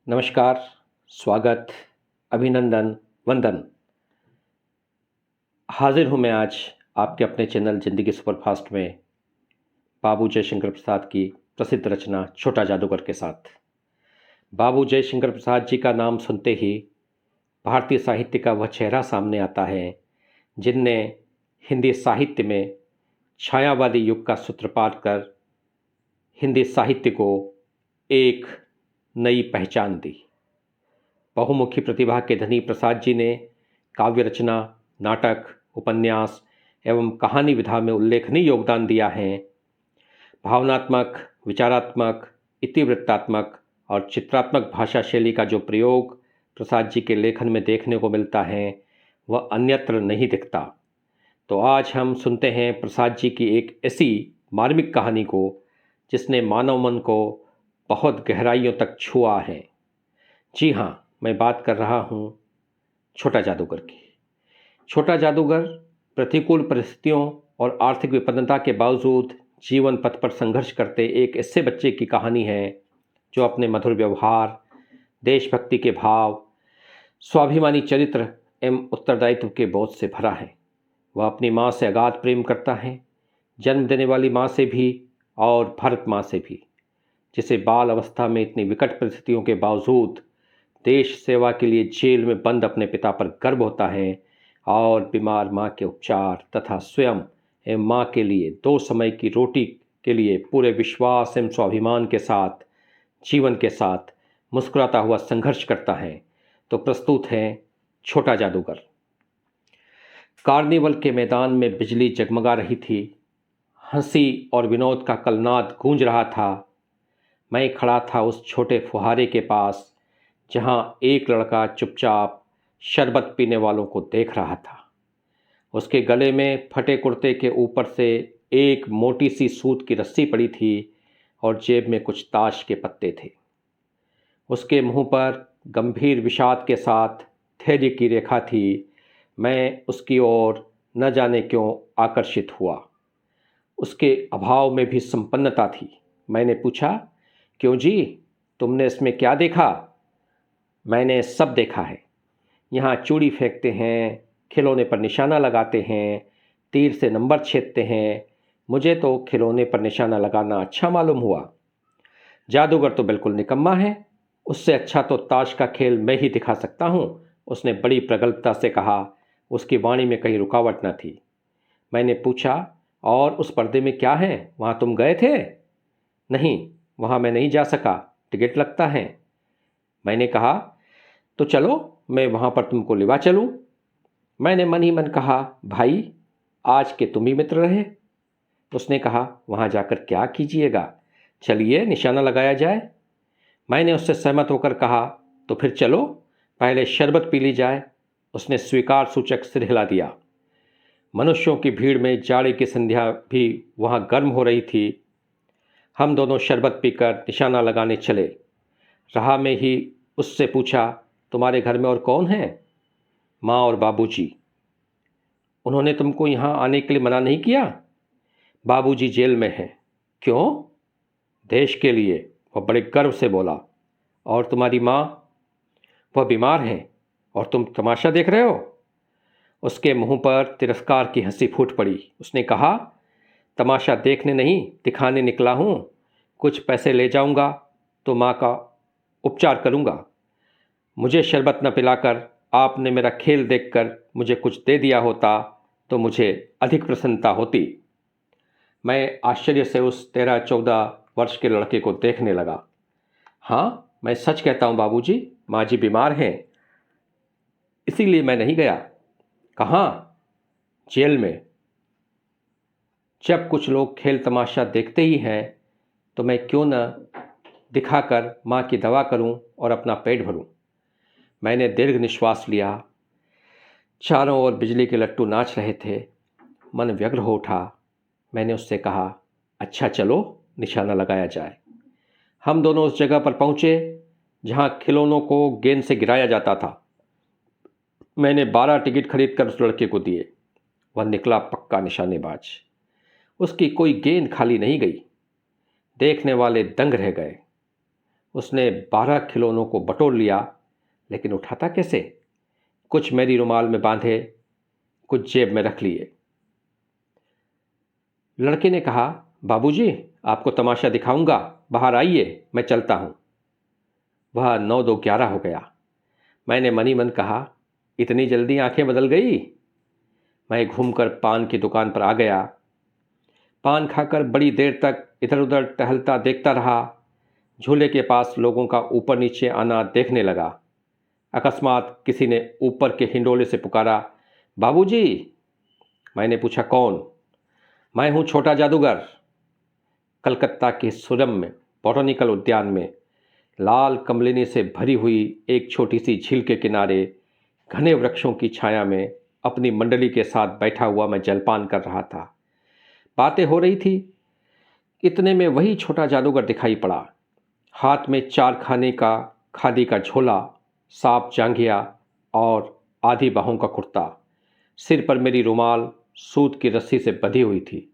नमस्कार, स्वागत, अभिनंदन, वंदन। हाज़िर हूँ मैं आज आपके अपने चैनल ज़िंदगी सुपरफ़ास्ट में बाबू जयशंकर प्रसाद की प्रसिद्ध रचना छोटा जादूगर के साथ। बाबू जयशंकर प्रसाद जी का नाम सुनते ही भारतीय साहित्य का वह चेहरा सामने आता है जिनने हिंदी साहित्य में छायावादी युग का सूत्रपात कर हिंदी साहित्य को एक नई पहचान दी। बहुमुखी प्रतिभा के धनी प्रसाद जी ने काव्य रचना, नाटक, उपन्यास एवं कहानी विधा में उल्लेखनीय योगदान दिया है। भावनात्मक, विचारात्मक, इतिवृत्तात्मक और चित्रात्मक भाषा शैली का जो प्रयोग प्रसाद जी के लेखन में देखने को मिलता है वह अन्यत्र नहीं दिखता। तो आज हम सुनते हैं प्रसाद जी की एक ऐसी मार्मिक कहानी को जिसने मानव मन को बहुत गहराइयों तक छुआ है। जी हाँ, मैं बात कर रहा हूँ छोटा जादूगर की। छोटा जादूगर प्रतिकूल परिस्थितियों और आर्थिक विपन्नता के बावजूद जीवन पथ पर संघर्ष करते एक ऐसे बच्चे की कहानी है जो अपने मधुर व्यवहार, देशभक्ति के भाव, स्वाभिमानी चरित्र एवं उत्तरदायित्व के बोझ से भरा है। वह अपनी माँ से अगाध प्रेम करता है, जन्म देने वाली माँ से भी और भारत माँ से भी, जिसे बाल अवस्था में इतनी विकट परिस्थितियों के बावजूद देश सेवा के लिए जेल में बंद अपने पिता पर गर्व होता है और बीमार माँ के उपचार तथा स्वयं एवं माँ के लिए 2 समय की रोटी के लिए पूरे विश्वास एवं स्वाभिमान के साथ जीवन के साथ मुस्कुराता हुआ संघर्ष करता है। तो प्रस्तुत है छोटा जादूगर। कार्निवल के मैदान में बिजली जगमगा रही थी। हंसी और विनोद का कलनाद गूंज रहा था। मैं खड़ा था उस छोटे फुहारे के पास जहां एक लड़का चुपचाप शरबत पीने वालों को देख रहा था। उसके गले में फटे कुर्ते के ऊपर से एक मोटी सी सूत की रस्सी पड़ी थी और जेब में कुछ ताश के पत्ते थे। उसके मुंह पर गंभीर विषाद के साथ धैर्य की रेखा थी। मैं उसकी ओर न जाने क्यों आकर्षित हुआ। उसके अभाव में भी संपन्नता थी। मैंने पूछा, क्यों जी, तुमने इसमें क्या देखा? मैंने सब देखा है। यहाँ चूड़ी फेंकते हैं, खिलौने पर निशाना लगाते हैं, तीर से नंबर छेदते हैं। मुझे तो खिलौने पर निशाना लगाना अच्छा मालूम हुआ। जादूगर तो बिल्कुल निकम्मा है। उससे अच्छा तो ताश का खेल मैं ही दिखा सकता हूँ, उसने बड़ी प्रगल्भता से कहा। उसकी वाणी में कहीं रुकावट न थी। मैंने पूछा, और उस पर्दे में क्या है? वहाँ तुम गए थे? नहीं, वहाँ मैं नहीं जा सका, टिकट लगता है। मैंने कहा, तो चलो मैं वहाँ पर तुमको लिवा चलूँ। मैंने मन ही मन कहा, भाई आज के तुम ही मित्र रहे। उसने कहा, वहाँ जाकर क्या कीजिएगा, चलिए निशाना लगाया जाए। मैंने उससे सहमत होकर कहा, तो फिर चलो, पहले शरबत पी ली जाए। उसने स्वीकार सूचक सिर हिला दिया। मनुष्यों की भीड़ में जाड़े की संध्या भी वहाँ गर्म हो रही थी। हम दोनों शरबत पीकर निशाना लगाने चले। राह में ही उससे पूछा, तुम्हारे घर में और कौन है? माँ और बाबूजी। उन्होंने तुमको यहाँ आने के लिए मना नहीं किया? बाबूजी जेल में हैं। क्यों? देश के लिए, वह बड़े गर्व से बोला। और तुम्हारी माँ? वह बीमार हैं और तुम तमाशा देख रहे हो? उसके मुंह पर तिरस्कार की हंसी फूट पड़ी। उसने कहा, तमाशा देखने नहीं, दिखाने निकला हूँ। कुछ पैसे ले जाऊँगा तो माँ का उपचार करूँगा। मुझे शरबत न पिलाकर आपने मेरा खेल देखकर मुझे कुछ दे दिया होता तो मुझे अधिक प्रसन्नता होती। मैं आश्चर्य से उस 13-14 वर्ष के लड़के को देखने लगा। हाँ, मैं सच कहता हूँ बाबूजी, माँ जी बीमार हैं, इसीलिए मैं नहीं गया। कहाँ? जेल में। जब कुछ लोग खेल तमाशा देखते ही हैं तो मैं क्यों न दिखाकर माँ की दवा करूं और अपना पेट भरूं। मैंने दीर्घ निश्वास लिया। चारों ओर बिजली के लट्टू नाच रहे थे। मन व्यग्र हो उठा। मैंने उससे कहा, अच्छा चलो निशाना लगाया जाए। हम दोनों उस जगह पर पहुँचे जहाँ खिलौनों को गेंद से गिराया जाता था। मैंने 12 टिकट खरीद कर उस लड़के को दिए। वह निकला पक्का निशानेबाज। उसकी कोई गेंद खाली नहीं गई। देखने वाले दंग रह गए। उसने 12 खिलौनों को बटोर लिया, लेकिन उठाता कैसे? कुछ मेरी रुमाल में बांधे, कुछ जेब में रख लिए। लड़के ने कहा, बाबूजी, आपको तमाशा दिखाऊंगा, बाहर आइए, मैं चलता हूँ। वह 9-2-11 हो गया। मैंने मनी मन कहा, इतनी जल्दी आंखें बदल गई? मैं घूमकर पान की दुकान पर आ गया। पान खाकर बड़ी देर तक इधर उधर टहलता देखता रहा। झूले के पास लोगों का ऊपर नीचे आना देखने लगा। अकस्मात किसी ने ऊपर के हिंडोले से पुकारा, बाबूजी। मैंने पूछा, कौन? मैं हूँ छोटा जादूगर। कलकत्ता के सुरम में बॉटनिकल उद्यान में लाल कमलिनी से भरी हुई एक छोटी सी झील के किनारे घने वृक्षों की छाया में अपनी मंडली के साथ बैठा हुआ मैं जलपान कर रहा था। बातें हो रही थी। इतने में वही छोटा जादूगर दिखाई पड़ा। हाथ में 4 खाने का खादी का झोला, साफ जांघिया और आधी बाहों का कुर्ता। सिर पर मेरी रुमाल सूत की रस्सी से बंधी हुई थी।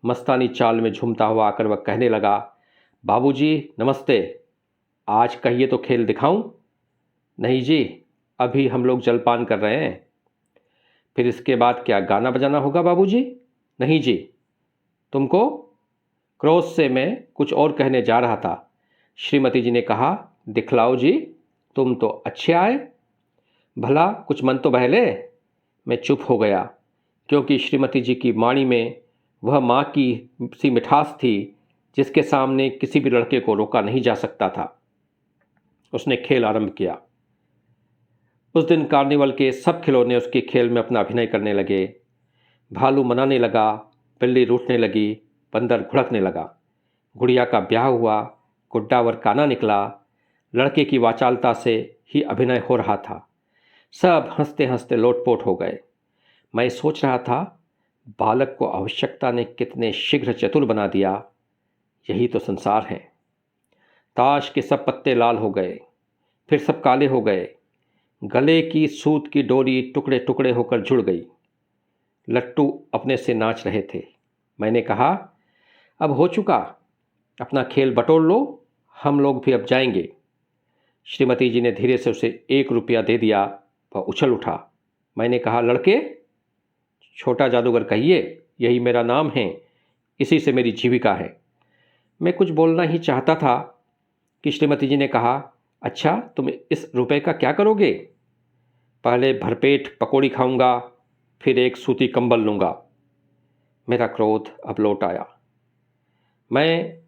मस्तानी चाल में झूमता हुआ आकर वह कहने लगा, बाबूजी नमस्ते, आज कहिए तो खेल दिखाऊं? नहीं जी, अभी हम लोग जलपान कर रहे हैं। फिर इसके बाद क्या गाना बजाना होगा बाबूजी? नहीं जी। तुमको? क्रोध से मैं कुछ और कहने जा रहा था। श्रीमती जी ने कहा, दिखलाओ जी, तुम तो अच्छे आए, भला कुछ मन तो बहले। मैं चुप हो गया, क्योंकि श्रीमती जी की वाणी में वह माँ की सी मिठास थी जिसके सामने किसी भी लड़के को रोका नहीं जा सकता था। उसने खेल आरंभ किया। उस दिन कार्निवल के सब खिलौने उसके खेल में अपना अभिनय करने लगे। भालू मनाने लगा, बिल्ली रूठने लगी, बंदर घुड़कने लगा। गुड़िया का ब्याह हुआ, गुड्डा वर काना निकला। लड़के की वाचालता से ही अभिनय हो रहा था। सब हंसते हंसते लोटपोट हो गए। मैं सोच रहा था, बालक को आवश्यकता ने कितने शीघ्र चतुर बना दिया। यही तो संसार है। ताश के सब पत्ते लाल हो गए, फिर सब काले हो गए। गले की सूत की डोरी टुकड़े टुकड़े होकर जुड़ गई। लट्टू अपने से नाच रहे थे। मैंने कहा, अब हो चुका, अपना खेल बटोर लो, हम लोग भी अब जाएंगे। श्रीमती जी ने धीरे से उसे 1 रुपया दे दिया। वह उछल उठा। मैंने कहा, लड़के? छोटा जादूगर कहिए, यही मेरा नाम है, इसी से मेरी जीविका है। मैं कुछ बोलना ही चाहता था कि श्रीमती जी ने कहा, अच्छा, तुम इस रुपए का क्या करोगे? पहले भरपेट पकौड़ी खाऊंगा, फिर एक सूती कंबल लूँगा। मेरा क्रोध अब लौट आया। मैं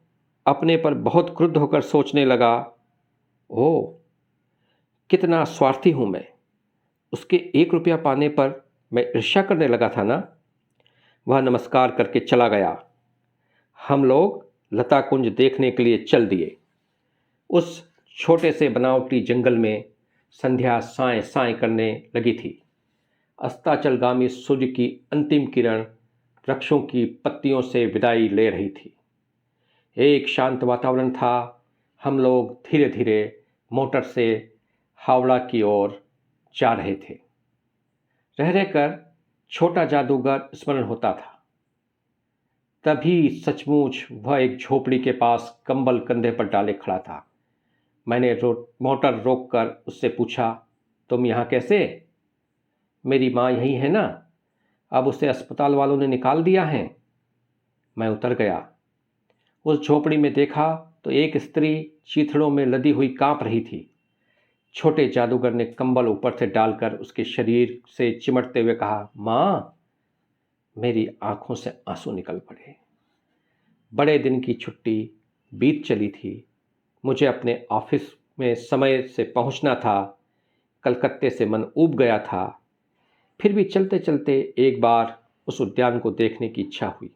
अपने पर बहुत क्रुद्ध होकर सोचने लगा, ओह, कितना स्वार्थी हूँ मैं। उसके 1 रुपया पाने पर मैं ईर्ष्या करने लगा था ना। वह नमस्कार करके चला गया। हम लोग लता कुंज देखने के लिए चल दिए। उस छोटे से बनावटी जंगल में संध्या साएं साएं करने लगी थी। अस्ताचलगामी सूर्य की अंतिम किरण वृक्षों की पत्तियों से विदाई ले रही थी। एक शांत वातावरण था। हम लोग धीरे धीरे मोटर से हावड़ा की ओर जा रहे थे। रह रहकर छोटा जादूगर स्मरण होता था। तभी सचमुच वह एक झोपड़ी के पास कंबल कंधे पर डाले खड़ा था। मैंने मोटर रोककर उससे पूछा, तुम यहाँ कैसे? मेरी माँ यही है ना, अब उसे अस्पताल वालों ने निकाल दिया है। मैं उतर गया। उस झोपड़ी में देखा तो एक स्त्री चीथड़ों में लदी हुई कांप रही थी। छोटे जादूगर ने कंबल ऊपर से डालकर उसके शरीर से चिमटते हुए कहा, माँ। मेरी आंखों से आंसू निकल पड़े। बड़े दिन की छुट्टी बीत चली थी। मुझे अपने ऑफिस में समय से पहुंचना था। कलकत्ते से मन ऊब गया था। फिर भी चलते चलते एक बार उस उद्यान को देखने की इच्छा हुई।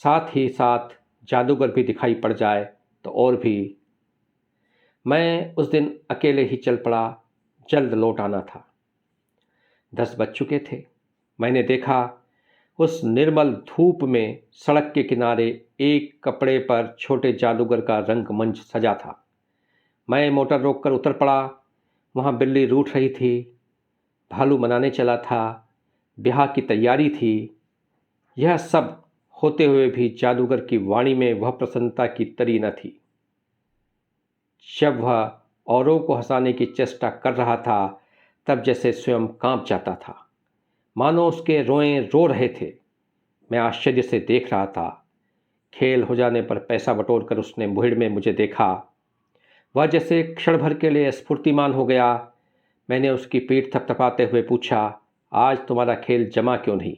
साथ ही साथ जादूगर भी दिखाई पड़ जाए तो और भी। मैं उस दिन अकेले ही चल पड़ा। जल्द लौट आना था। 10 बज चुके थे। मैंने देखा उस निर्मल धूप में सड़क के किनारे एक कपड़े पर छोटे जादूगर का रंगमंच सजा था। मैं मोटर रोककर उतर पड़ा। वहाँ बिल्ली रूठ रही थी। भालू मनाने चला था। ब्याह की तैयारी थी। यह सब होते हुए भी जादूगर की वाणी में वह प्रसन्नता की तरी न थी। जब वह औरों को हंसाने की चेष्टा कर रहा था तब जैसे स्वयं कांप जाता था, मानो उसके रोएं रो रहे थे। मैं आश्चर्य से देख रहा था। खेल हो जाने पर पैसा बटोरकर उसने भीड़ में मुझे देखा। वह जैसे क्षण भर के लिए स्फूर्तिमान हो गया। मैंने उसकी पीठ थपथपाते हुए पूछा, आज तुम्हारा खेल जमा क्यों नहीं?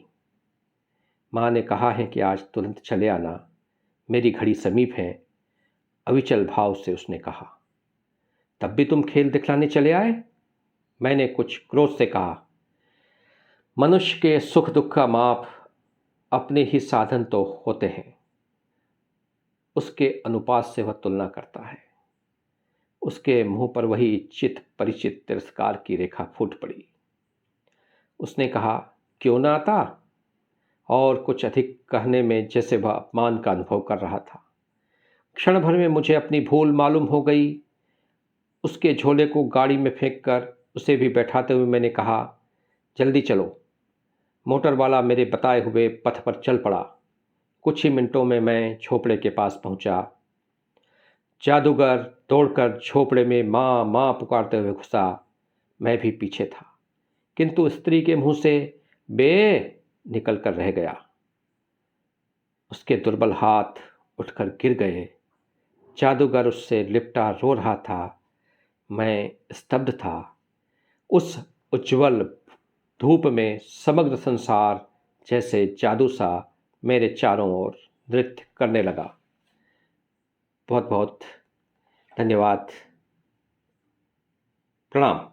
माँ ने कहा है कि आज तुरंत चले आना, मेरी घड़ी समीप है, अविचल भाव से उसने कहा। तब भी तुम खेल दिखलाने चले आए? मैंने कुछ क्रोध से कहा। मनुष्य के सुख दुख का माप अपने ही साधन तो होते हैं, उसके अनुपात से वह तुलना करता है। उसके मुंह पर वही चित परिचित तिरस्कार की रेखा फूट पड़ी। उसने कहा, क्यों ना आता? और कुछ अधिक कहने में जैसे वह अपमान का अनुभव कर रहा था। क्षण भर में मुझे अपनी भूल मालूम हो गई। उसके झोले को गाड़ी में फेंककर उसे भी बैठाते हुए मैंने कहा, जल्दी चलो। मोटर वाला मेरे बताए हुए पथ पर चल पड़ा। कुछ ही मिनटों में मैं झोपड़े के पास पहुंचा। जादूगर दौड़कर झोपड़े में माँ माँ पुकारते हुए घुसा। मैं भी पीछे था, किंतु स्त्री के मुंह से बे निकल कर रह गया। उसके दुर्बल हाथ उठकर गिर गए। जादूगर उससे लिपटा रो रहा था। मैं स्तब्ध था। उस उज्जवल धूप में समग्र संसार जैसे जादू सा मेरे चारों ओर नृत्य करने लगा। बहुत बहुत धन्यवाद। प्रणाम।